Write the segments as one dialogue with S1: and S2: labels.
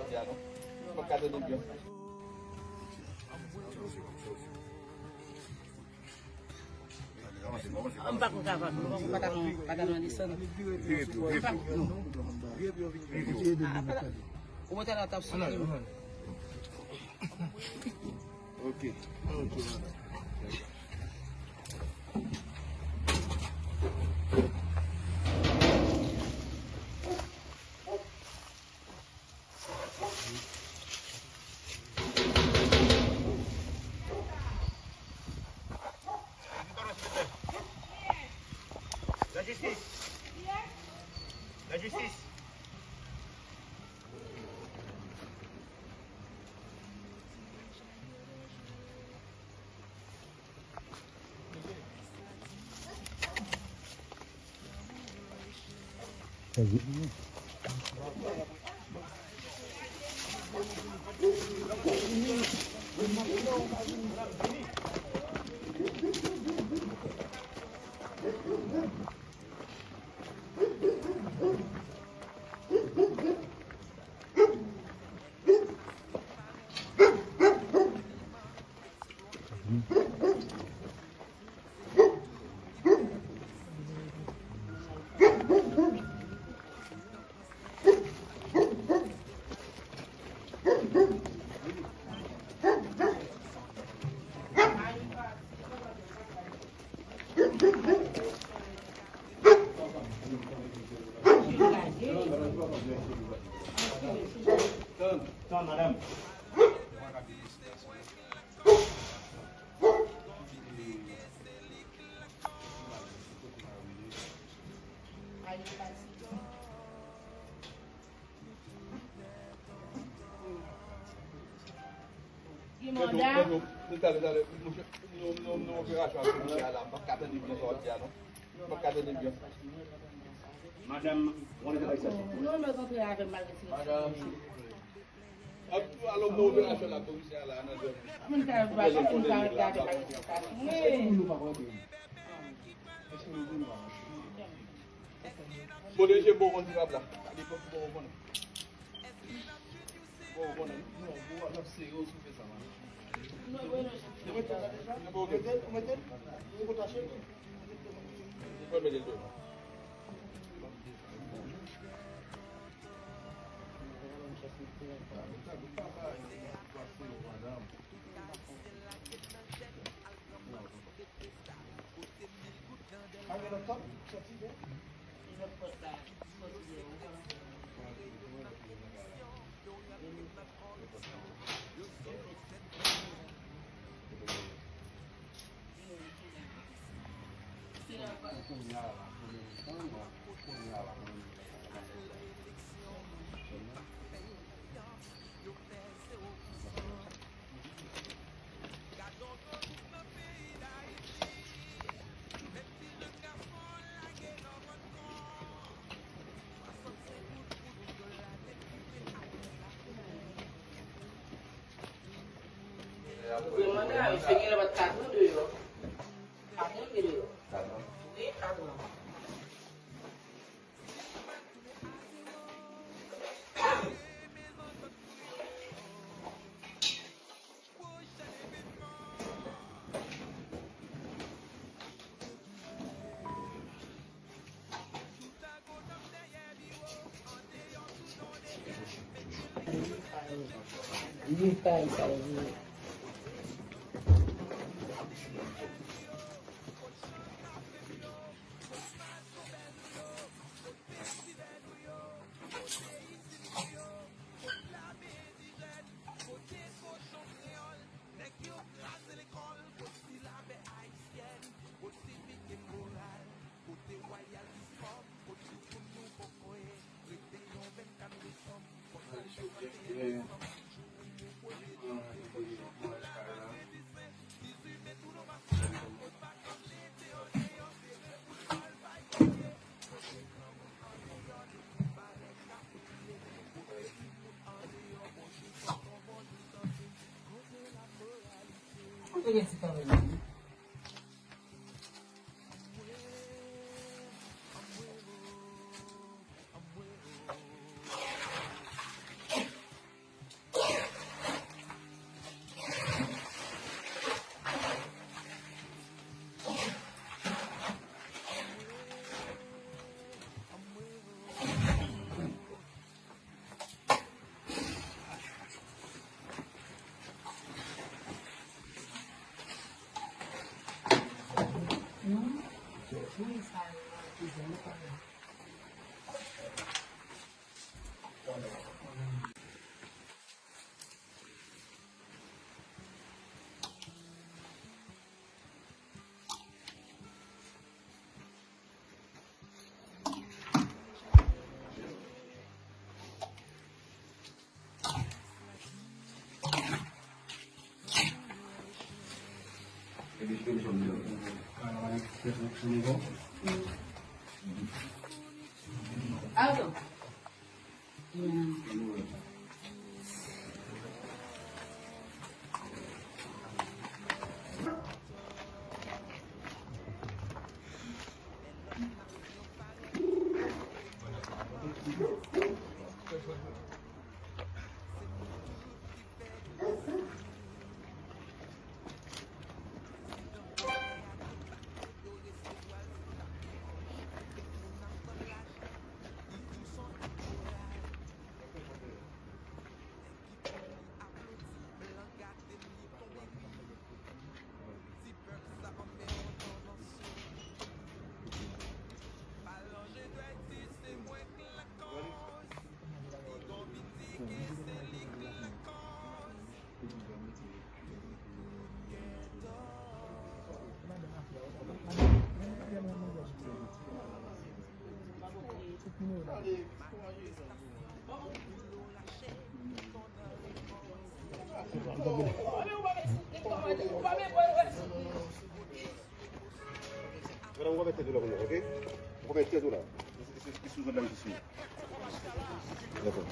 S1: piano. Magkano din yun?
S2: Empat ko kapan, kadang listen. Empat. Umutang na tapos sila.
S1: Okay.
S3: La justice. La justice. Turn, madam.
S1: Non opération commerciale, magkano din yun sa piano? Magkano din yun?
S3: Madam, what is the license?
S2: No, no, no, kaya akin malisi.
S1: Madam, alam mo opération la commerciale, ano doon?
S2: Amin ka ba? Amin ka akin malisi.
S1: Bode je bokon si kabla. Di ko bokon. Bokon. No, bo ala sego su pe sama.
S2: No, bueno. Gimana? Bisa kira buat kartu dulu. Kartu dulu. Ini kartu. Ini kai. Oke, sekarang. Aldo. Yan.
S3: Sekarang gua bete dulu, oke? Gua bete dulu. Isu dalam isu. Betul.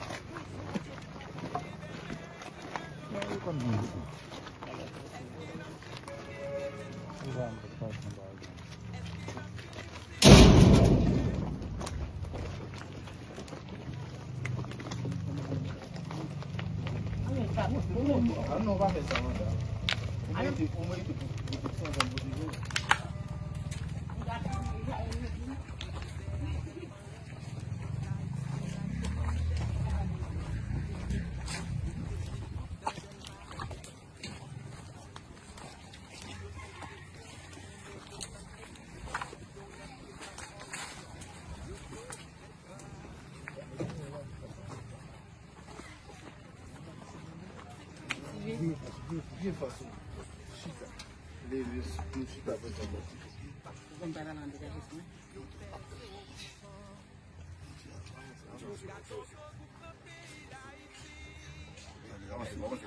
S1: Ano ba sa mga? Umay ito sa buti. De façon, chica. Les chica pas ça.
S2: Compara lang dito guys.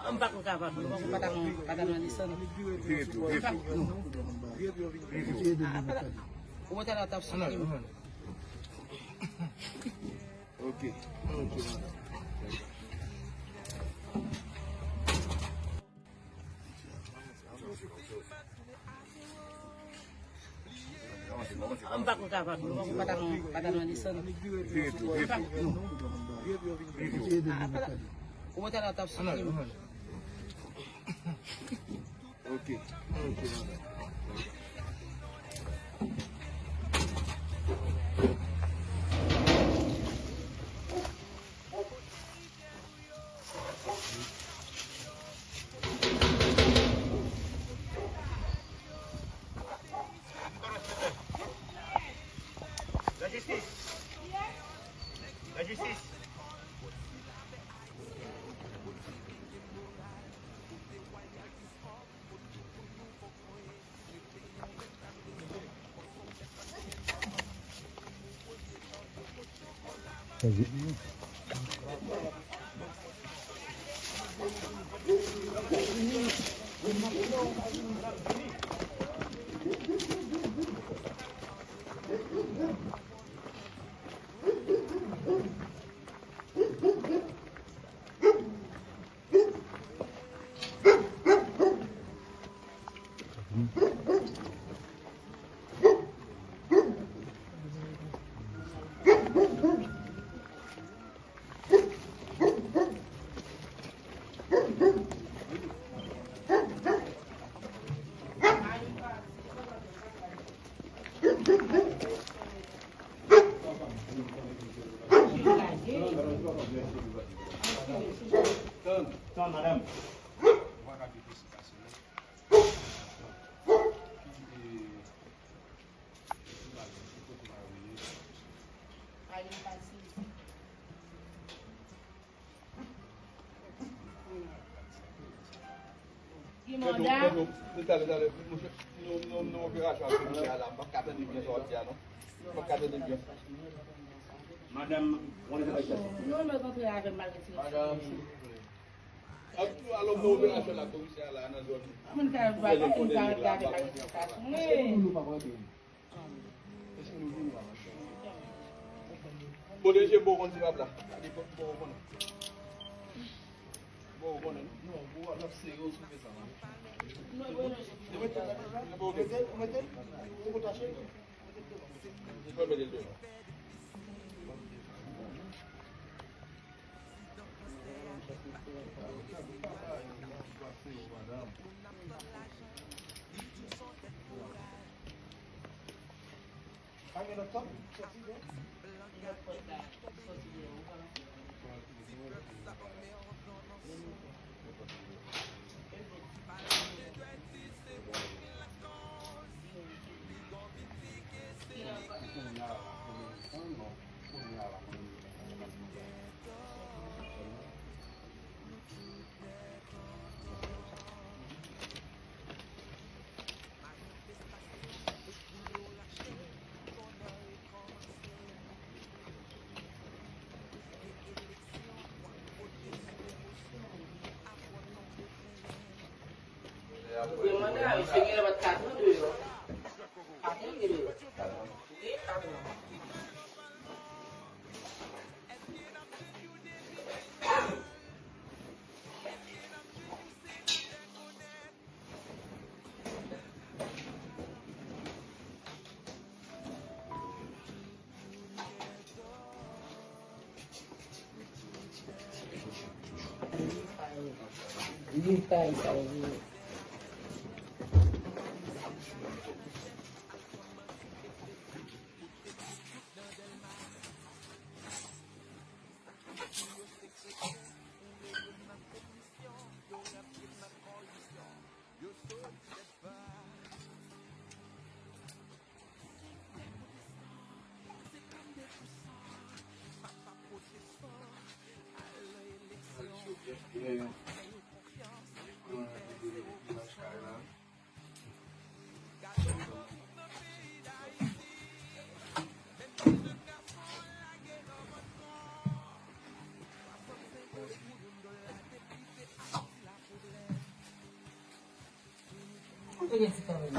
S2: Ang bako ka ba? Kung patang nalisan. Pumunta na tapos sa iyo.
S1: Okay.
S2: Ang bako ka ba? Kung patang nalisan. Pumunta na tapos sa iyo.
S1: Okay.
S3: La justice. La justice. Turn, madam.
S1: Gimana? Dale, no opération spéciale là, pas carte de bien sortir, non? Pas carte de bien.
S3: Madame, on est avec
S2: Non, mais quand il y a un mal de
S1: Madame, alors no opération là, commissaire là, dans zone.
S2: Mwen ka vade, mwen ka gade planifikasyon. Mwen.
S1: Bon, déjà bon on dit là. Bon, on a sérieux sur ça.
S2: Gimana? Saya kira dapat kartu dulu. Kartu gitu. Ini kartu. Lipai saya. Ini sekarang.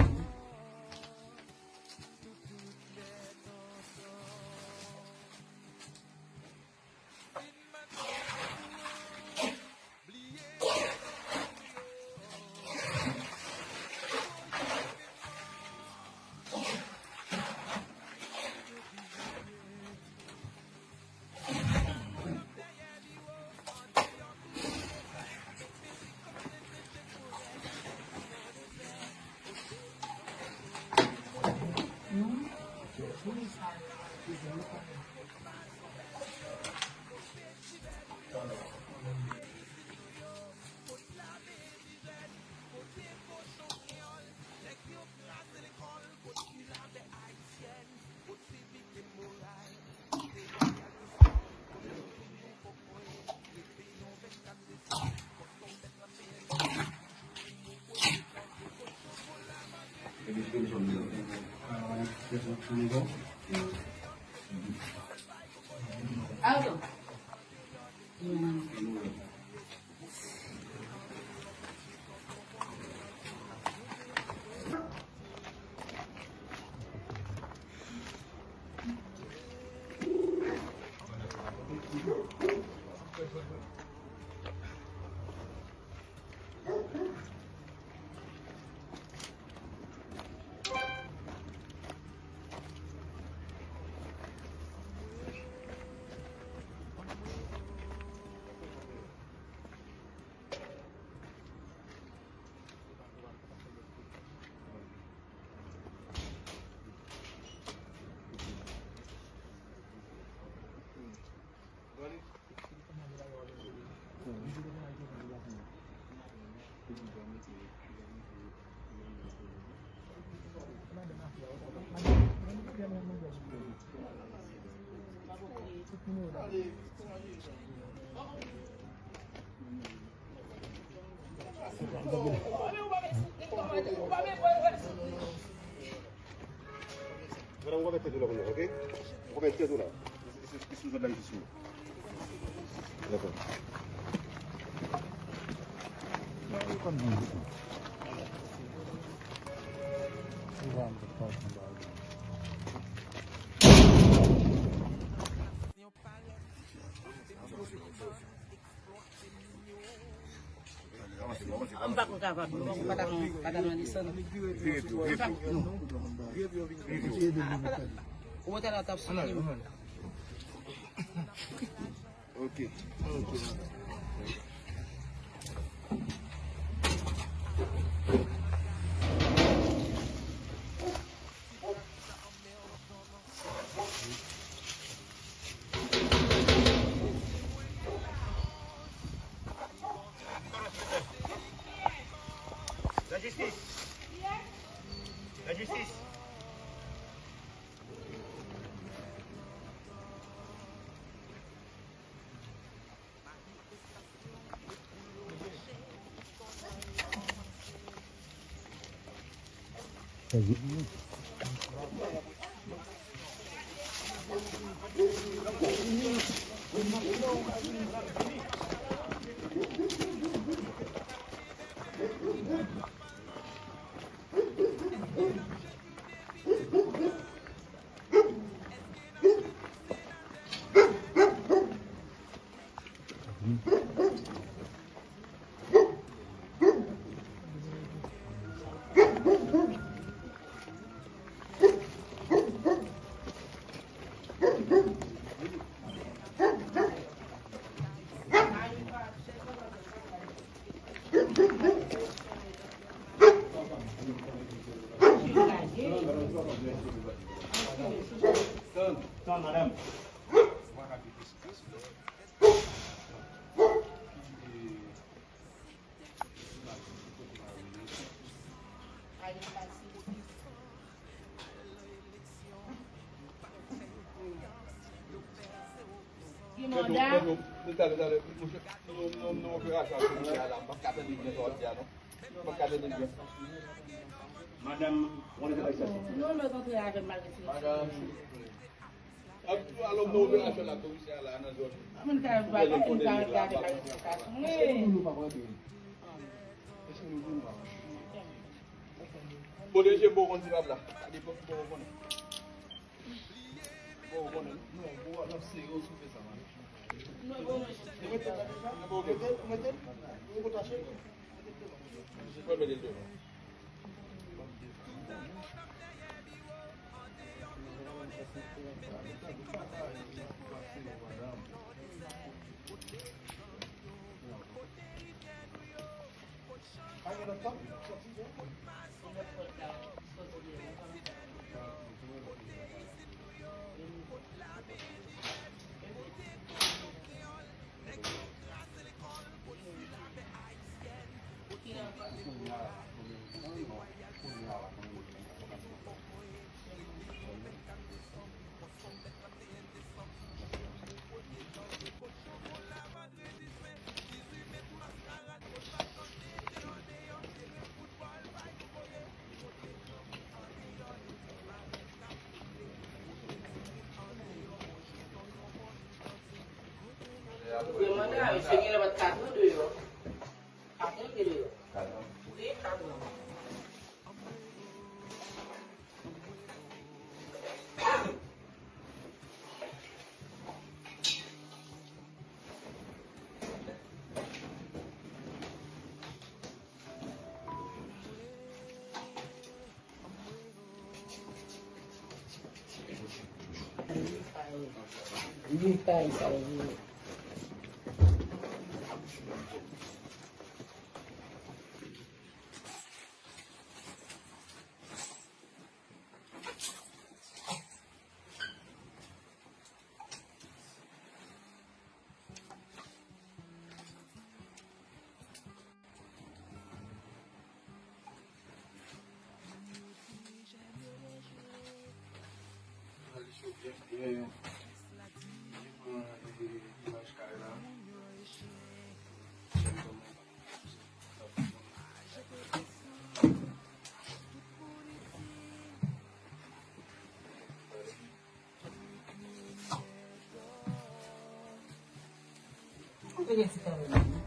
S2: Aldo.
S3: Sekarang gua bete dulu kamu, oke? Gua bete dulu. Isu lagi isu. Lepas.
S2: Empat kawan, kadang di sana. Water atau sini.
S3: Oke. La justice. La justice. Tuan, madam.
S1: Non mi piace la baccata di mia sorgia, no? Baccata di mia.
S3: Madam, what is the license?
S2: No, no, no, no,
S1: Madam, alors non mi piace la commissaire la ana zone.
S2: Mun ka ba ka in ka ga da kai ka.
S1: Boleh je bawa kon sirap lah. Tadi pun bawa kon. Bawa kon. No, bawa nak sego supe sama. No, bawa. Bawa ke? Meter? Bawa ko tashe. Kau beli tu.
S2: Yang mana segi lebat kartu tu yo. Kartu gitu yo. Ini kartu. Ini kai saya. experiencia también.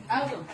S2: Aldo.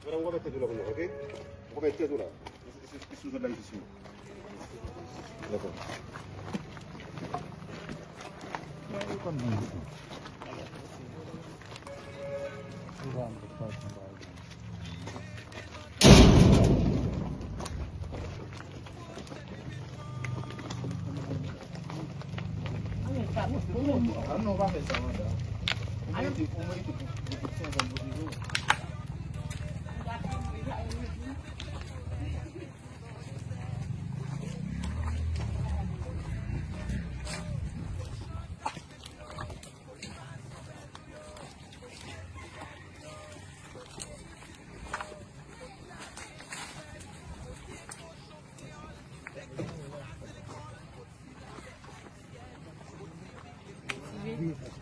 S3: Agora vamos meter logo, ok? Vou meter do lado. Isso já lá em cima. Legal.
S1: Não vai pensar nada.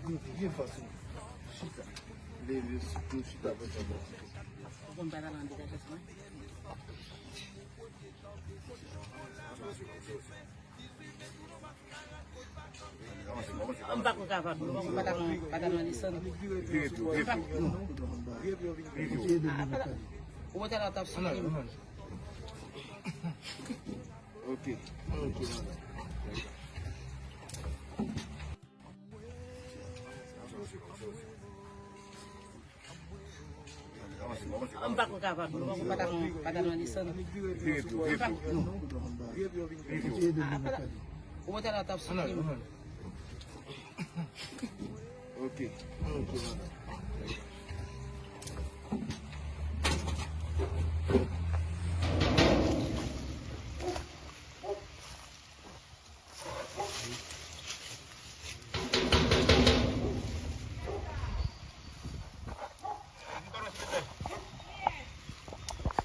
S1: Como é que bien fácil. Chita. Leves, no chita, por favor.
S2: Vamos para adelante, ¿qué es eso? Vamos para cá, vamos para a lição. O outro ela está subindo.
S1: Ok.
S2: Vamos para cá, vamos para a lição. O outro ela está subindo.
S1: Ok.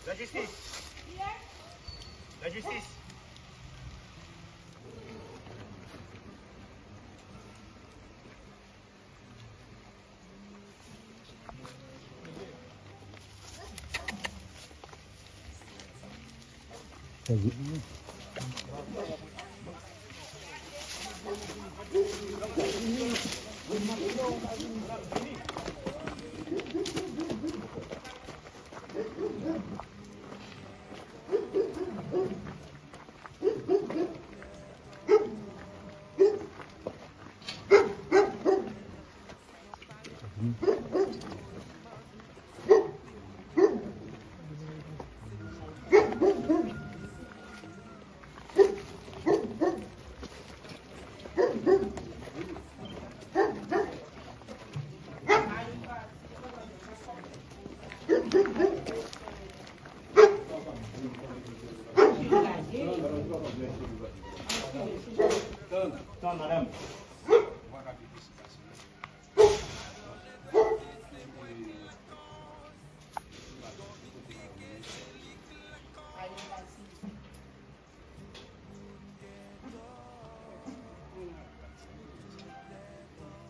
S3: La justice. La justice. Turn, madame.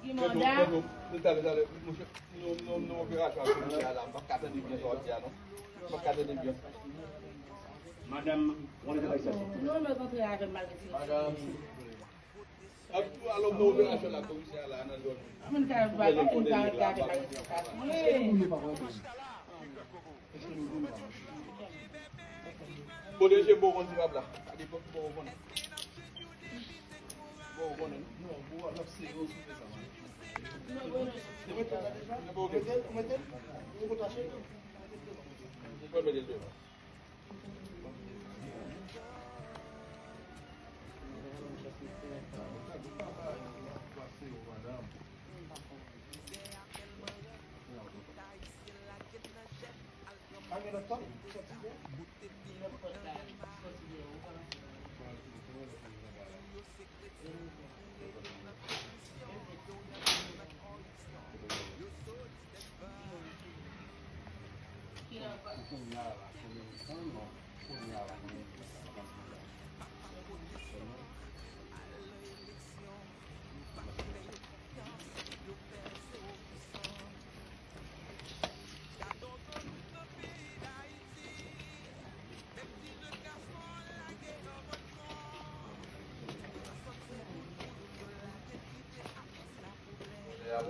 S2: Gimana?
S1: Dale, no opération commerciale là, ba carte de bien sortiano. Ba carte de bien.
S3: Madame, on est avec ça.
S2: Non, non, non, c'est un magasin.
S1: Alors no opération là commerciale là na zone.
S2: Man ka ba ka in ka ka
S1: Bo de bo kon sirab la. Adi bo kon. Bo kon non, bo la c'est au sous ça.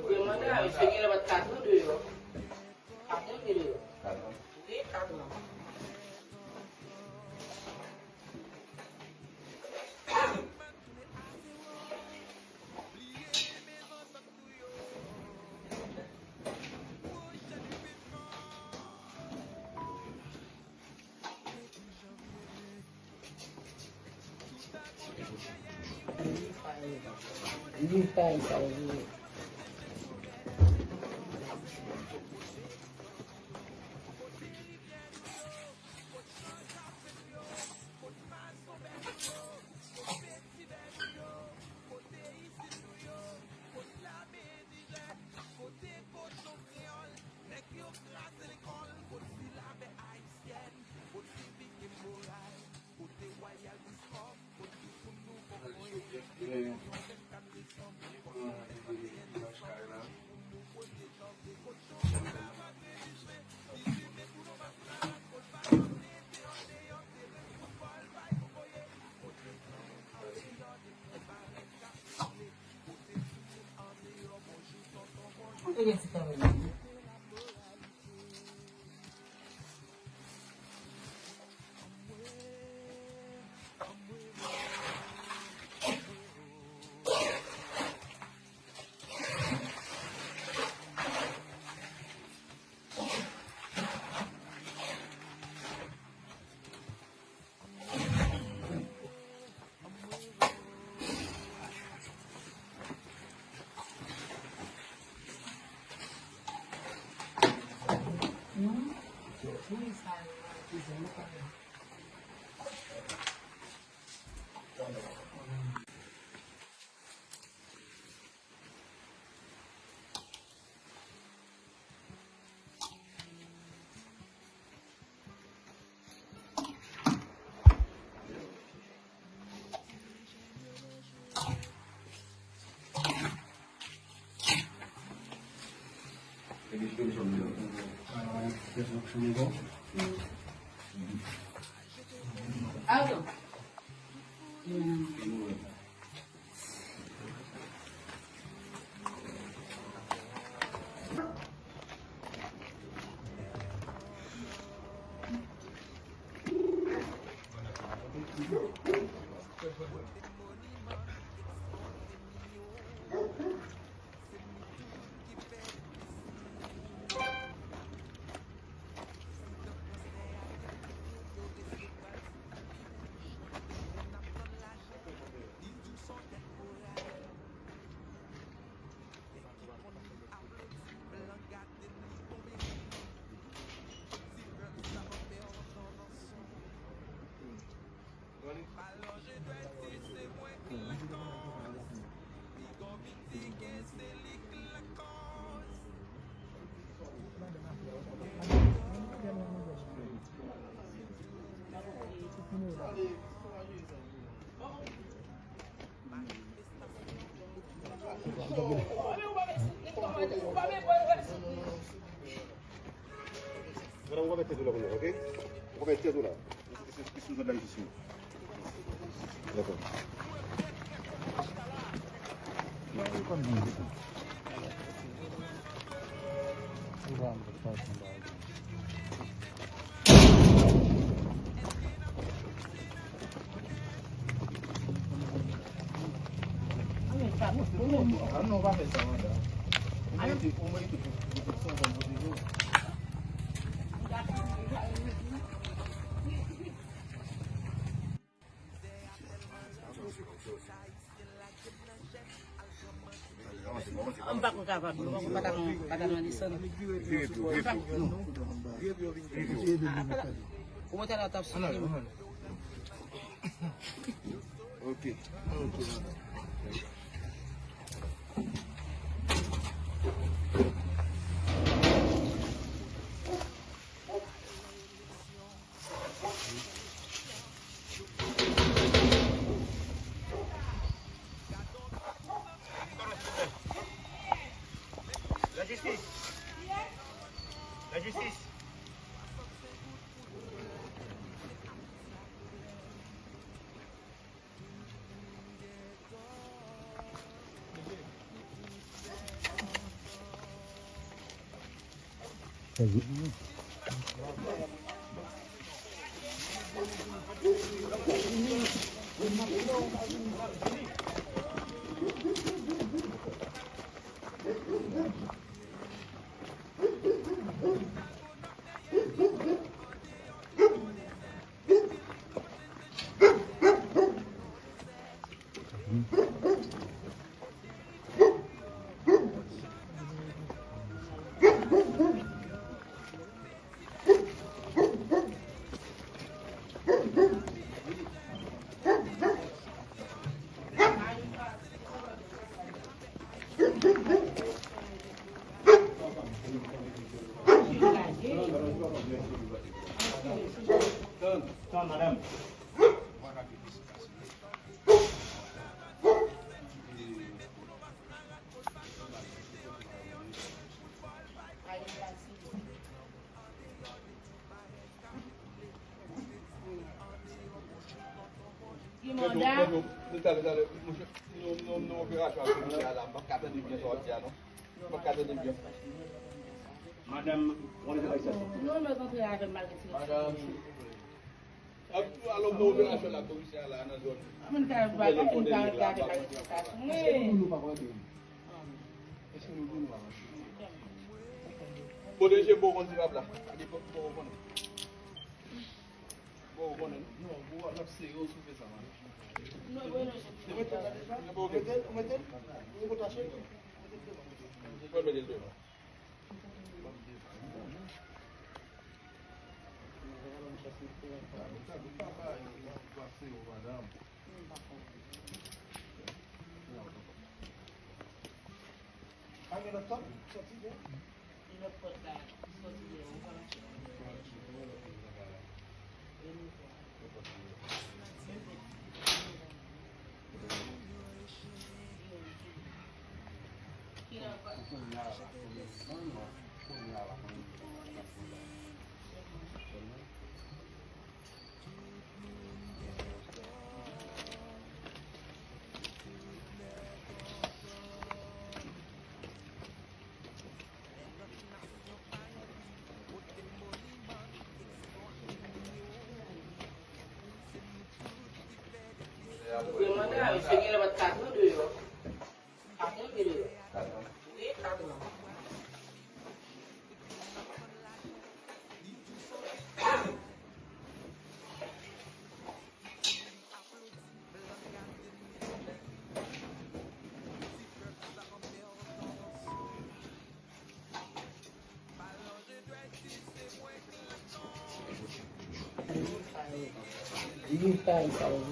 S2: Gimana? Saya dapat kartu dulu. Kartu gitu. Ini kartu. Ini file. Aldo.
S3: Sekarang gua bete dulu punya, oke? Gua bete dulu. Isu sudah di sini. Oke.
S1: Ano ba sa mga? Ano di po mo ito? Gusto ko ba dito?
S2: Ang bako ka ba? Padang manisan. Pumunta na tapos.
S3: Oke. La justice. La justice. Turn, madam.
S1: No operação policial, bacata de minha sorte, não? Bacata de minha.
S3: Madam, what is the license?
S2: No, no hay mal que
S1: Madam, alom no operação la policial la na zone.
S2: Aman ka ba? Ka mal que
S1: Pode ser bom quando tiver lá. Ali bom quando. Bom quando. Não, boa, não sei, eu sou pesado.
S2: No, bueno, Gimana? Sige lewat kartu dulu. Kartu dulu. Ini kartu. Digital kalau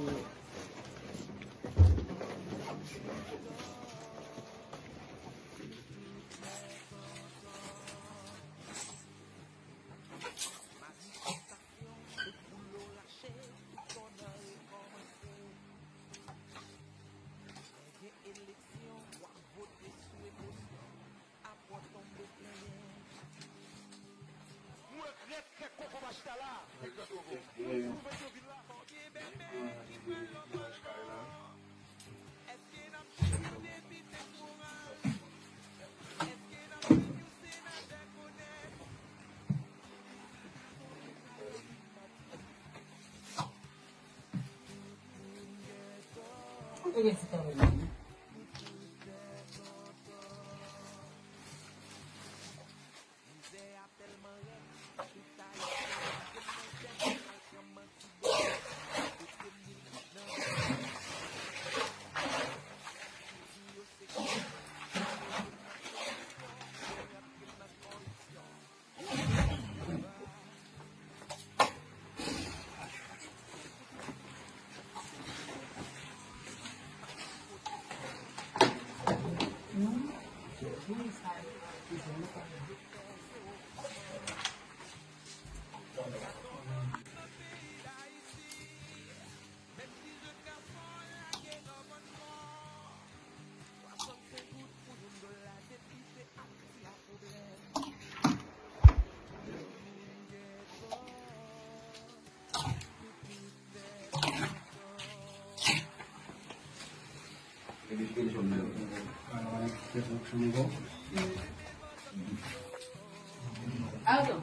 S2: 여기 있었다고. 아우.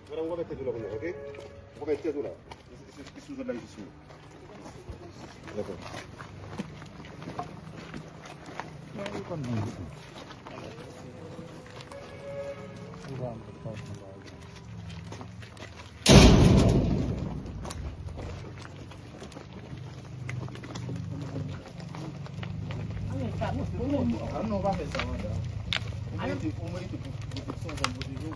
S3: Agora un gomete dulu punya, oke? Gomete dulu. Isu sudah di sini. D'accord.
S1: Non va faire ça, madame. Au moins, il te faut un bout de jour.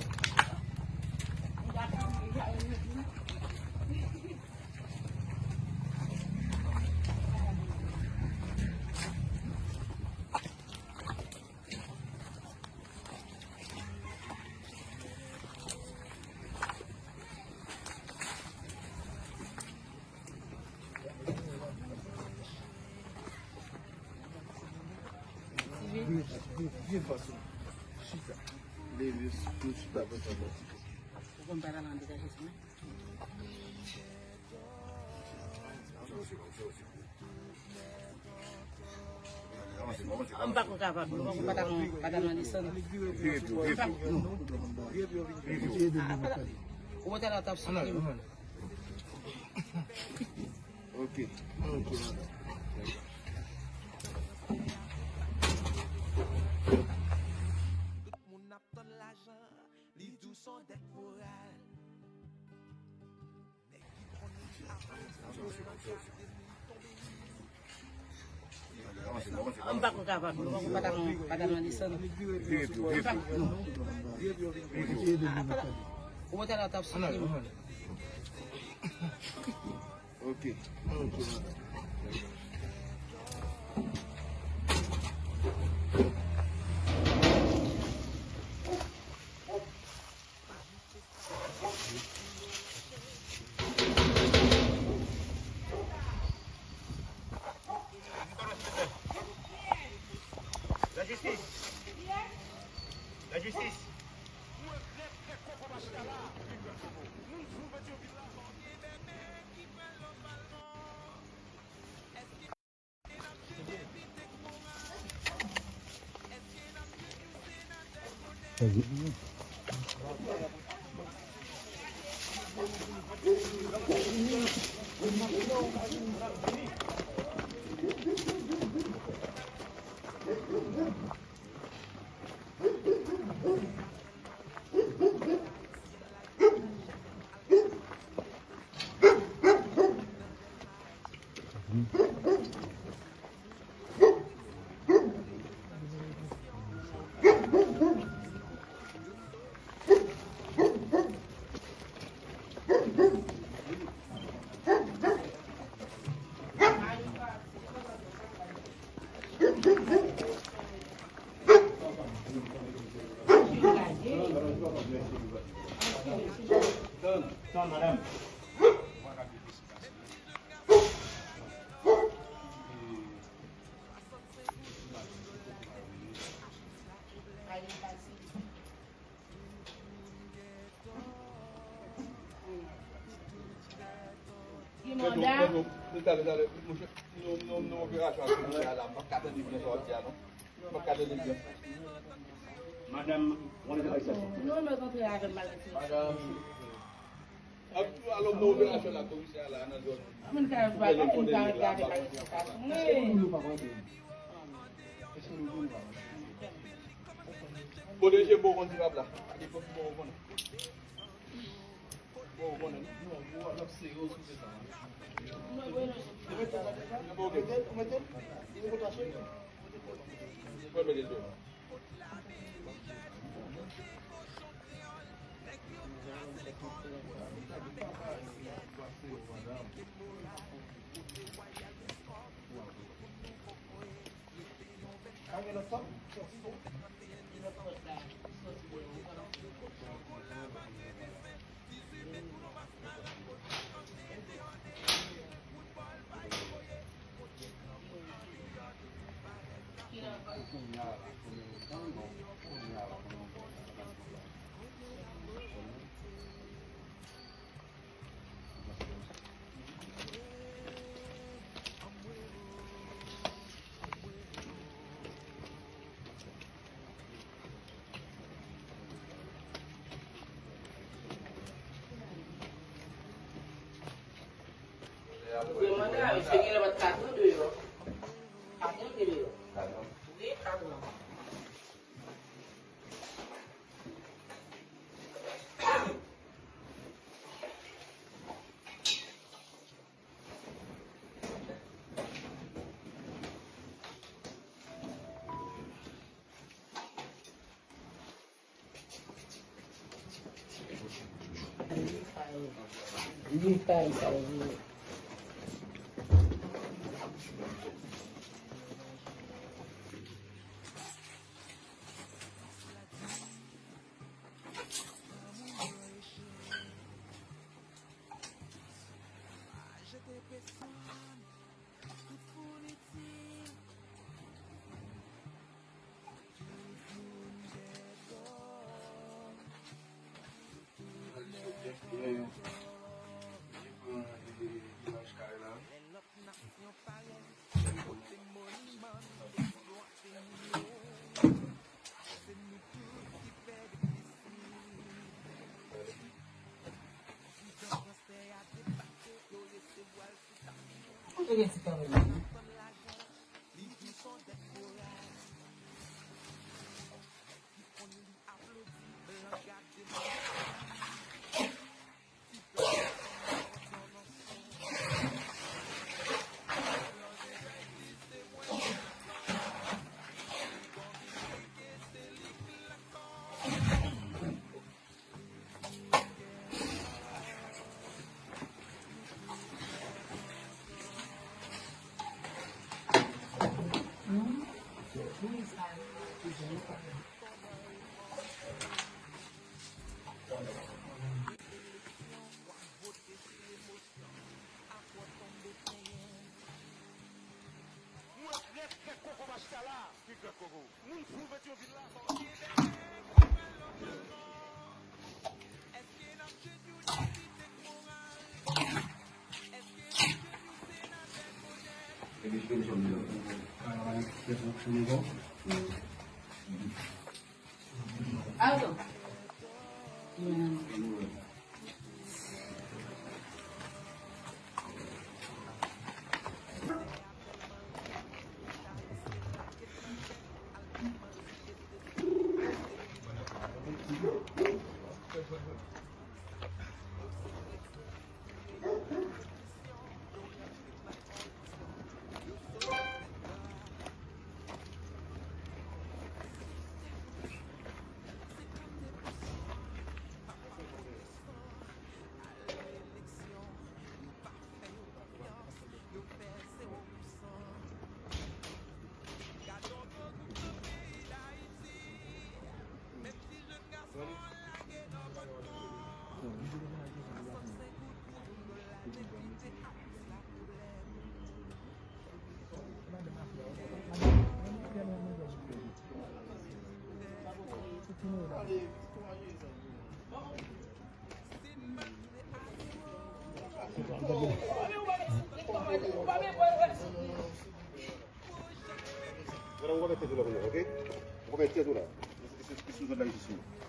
S1: Bien façon. Super. Les vieux, super.
S2: Empat ko kapan, padang nalisan. Umutera tapos sini.
S3: Ok.
S2: Empat ko kapan, padang nalisan. Umutera tapos sini.
S3: Ok.
S1: La justice. La justice.
S3: Done, madame. Madame, on est avec ça.
S2: Non, mais quand tu as mal,
S1: Alors, nous opération la commission là, dans la zone.
S2: man ka ba ka in ka ga de mal
S1: Bon, déjà, bon, on dit là. Il faut bon, bon. Bon, bon, nous, on a c'est aussi ça.
S2: Bagaimana bisa kira dapat kartu dulu? Kartu gitu. Ini kartu. Ini file. Aldo.
S3: mettezela con loro, ok? Un po' mettezela. Questi sono là vicino.